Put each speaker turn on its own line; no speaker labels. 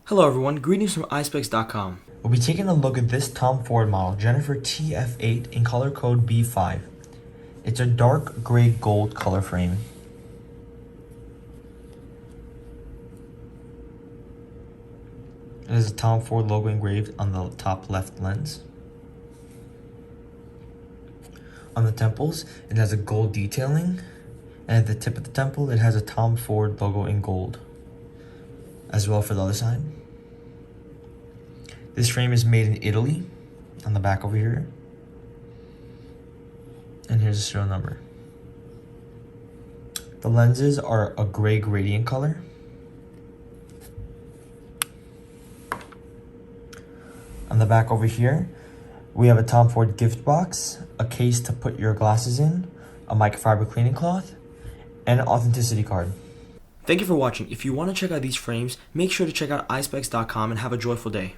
Hello everyone, greetings from Eyespecs.com.
We'll be taking a look at this Tom Ford model, Jennifer TF8 in color code B5. It's a dark gray gold color frame. It has a Tom Ford logo engraved on the top left lens. On the temples, it has a gold detailing, and at the tip of the temple, it has a Tom Ford logo in gold. As well for the other side. This frame is made in Italy, on the back over here. And here's the serial number. The lenses are a gray gradient color. On the back over here, we have a Tom Ford gift box, a case to put your glasses in, a microfiber cleaning cloth, and an authenticity card.
Thank you for watching. If you want to check out these frames, make sure to check out Eyespecs.com and have a joyful day.